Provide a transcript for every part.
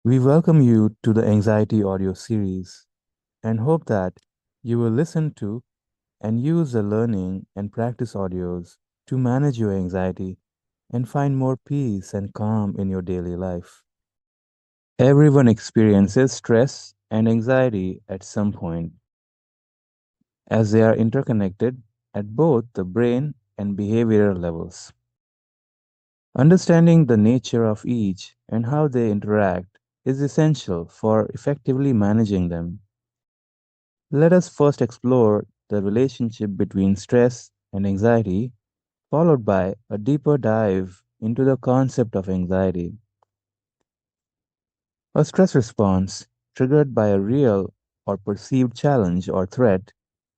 We welcome you to the Anxiety audio series and hope that you will listen to and use the learning and practice audios to manage your anxiety and find more peace and calm in your daily life. Everyone experiences stress and anxiety at some point, as they are interconnected at both the brain and behavioral levels. Understanding the nature of each and how they interact is essential for effectively managing them. Let us first explore the relationship between stress and anxiety, followed by a deeper dive into the concept of anxiety. A stress response, triggered by a real or perceived challenge or threat,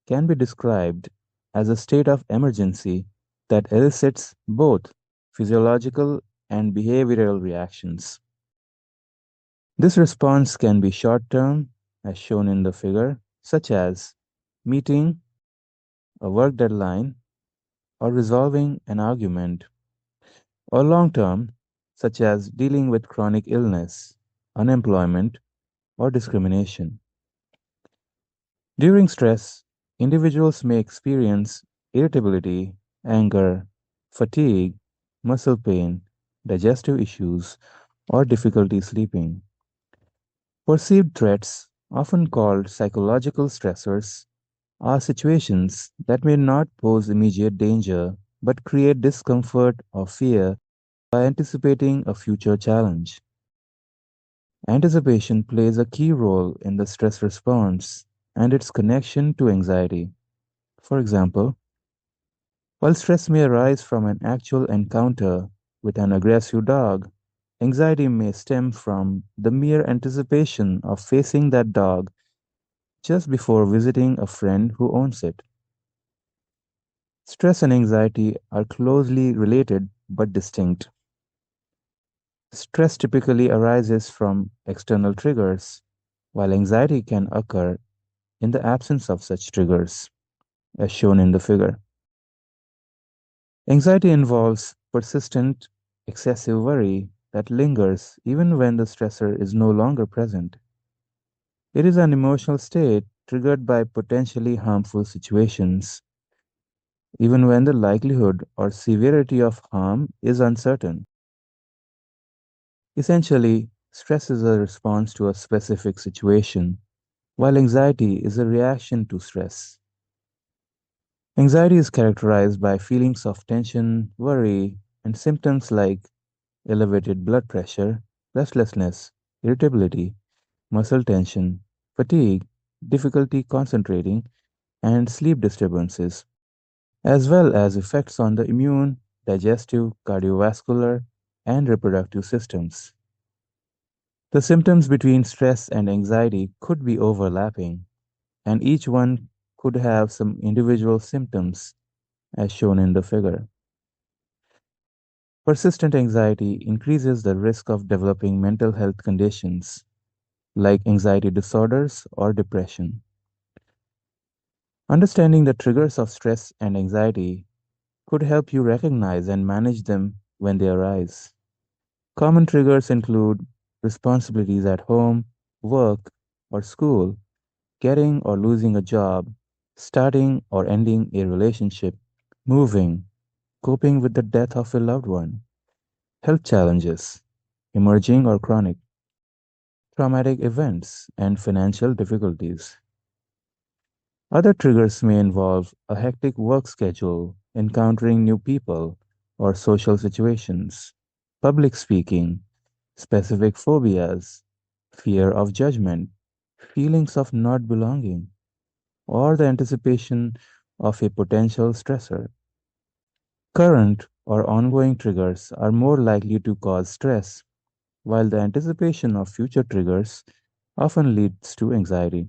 can be described as a state of emergency that elicits both physiological and behavioral reactions. This response can be short term, as shown in the figure, such as meeting a work deadline or resolving an argument, or long term, such as dealing with chronic illness, unemployment, or discrimination. During stress, individuals may experience irritability, anger, fatigue, muscle pain, digestive issues, or difficulty sleeping. Perceived threats, often called psychological stressors, are situations that may not pose immediate danger but create discomfort or fear by anticipating a future challenge. Anticipation plays a key role in the stress response and its connection to anxiety. For example, while stress may arise from an actual encounter with an aggressive dog, anxiety may stem from the mere anticipation of facing that dog just before visiting a friend who owns it. Stress and anxiety are closely related but distinct. Stress typically arises from external triggers, while anxiety can occur in the absence of such triggers, as shown in the figure. Anxiety involves persistent, excessive worry that lingers even when the stressor is no longer present. It is an emotional state triggered by potentially harmful situations, even when the likelihood or severity of harm is uncertain. Essentially, stress is a response to a specific situation, while anxiety is a reaction to stress. Anxiety is characterized by feelings of tension, worry, and symptoms like elevated blood pressure, restlessness, irritability, muscle tension, fatigue, difficulty concentrating, and sleep disturbances, as well as effects on the immune, digestive, cardiovascular, and reproductive systems. The symptoms between stress and anxiety could be overlapping, and each one could have some individual symptoms, as shown in the figure. Persistent anxiety increases the risk of developing mental health conditions like anxiety disorders or depression. Understanding the triggers of stress and anxiety could help you recognize and manage them when they arise. Common triggers include responsibilities at home, work, or school, getting or losing a job, starting or ending a relationship, moving, coping with the death of a loved one, health challenges, emerging or chronic, traumatic events, and financial difficulties. Other triggers may involve a hectic work schedule, encountering new people or social situations, public speaking, specific phobias, fear of judgment, feelings of not belonging, or the anticipation of a potential stressor. Current or ongoing triggers are more likely to cause stress, while the anticipation of future triggers often leads to anxiety.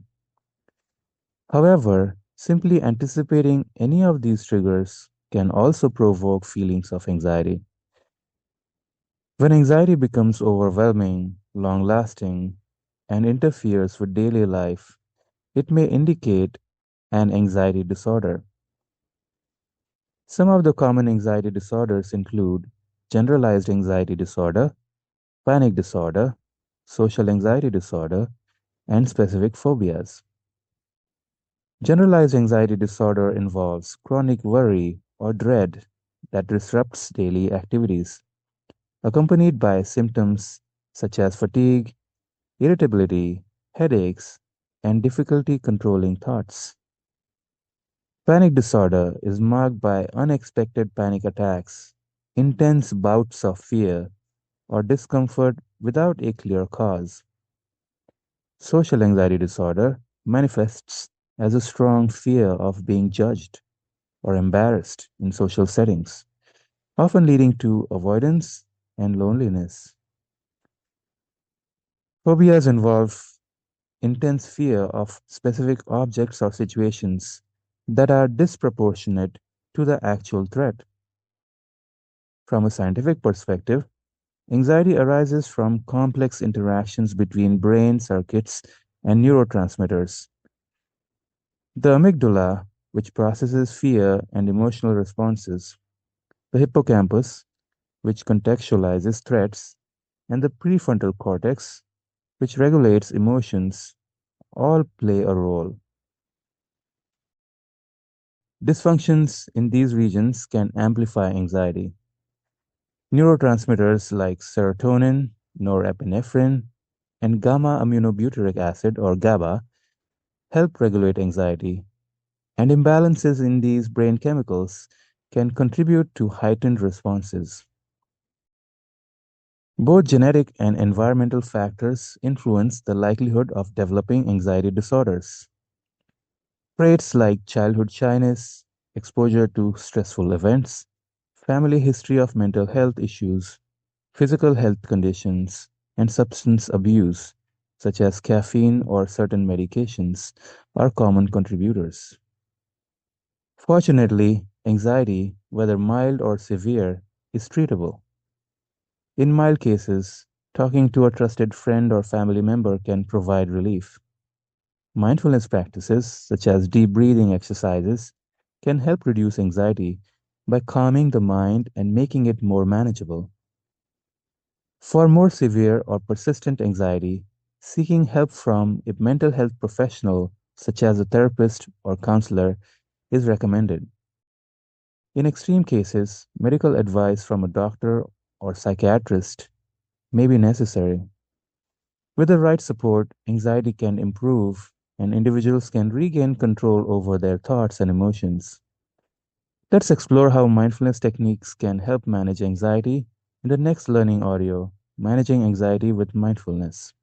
However, simply anticipating any of these triggers can also provoke feelings of anxiety. When anxiety becomes overwhelming, long lasting, and interferes with daily life, it may indicate an anxiety disorder. Some of the common anxiety disorders include generalized anxiety disorder, panic disorder, social anxiety disorder, and specific phobias. Generalized anxiety disorder involves chronic worry or dread that disrupts daily activities, accompanied by symptoms such as fatigue, irritability, headaches, and difficulty controlling thoughts. Panic disorder is marked by unexpected panic attacks, intense bouts of fear, or discomfort without a clear cause. Social anxiety disorder manifests as a strong fear of being judged or embarrassed in social settings, often leading to avoidance and loneliness. Phobias involve intense fear of specific objects or situations that are disproportionate to the actual threat. From a scientific perspective, anxiety arises from complex interactions between brain circuits and neurotransmitters. The amygdala, which processes fear and emotional responses, the hippocampus, which contextualizes threats, and the prefrontal cortex, which regulates emotions, all play a role. Dysfunctions in these regions can amplify anxiety. Neurotransmitters like serotonin, norepinephrine, and gamma aminobutyric acid or GABA help regulate anxiety, and imbalances in these brain chemicals can contribute to heightened responses. Both genetic and environmental factors influence the likelihood of developing anxiety disorders. Traits like childhood shyness, exposure to stressful events, family history of mental health issues, physical health conditions, and substance abuse, such as caffeine or certain medications, are common contributors. Fortunately, anxiety, whether mild or severe, is treatable. In mild cases, talking to a trusted friend or family member can provide relief. Mindfulness practices, such as deep breathing exercises, can help reduce anxiety by calming the mind and making it more manageable. For more severe or persistent anxiety, seeking help from a mental health professional, such as a therapist or counselor, is recommended. In extreme cases, medical advice from a doctor or psychiatrist may be necessary. With the right support, anxiety can improve and individuals can regain control over their thoughts and emotions. Let's explore how mindfulness techniques can help manage anxiety in the next learning audio, Managing Anxiety with Mindfulness.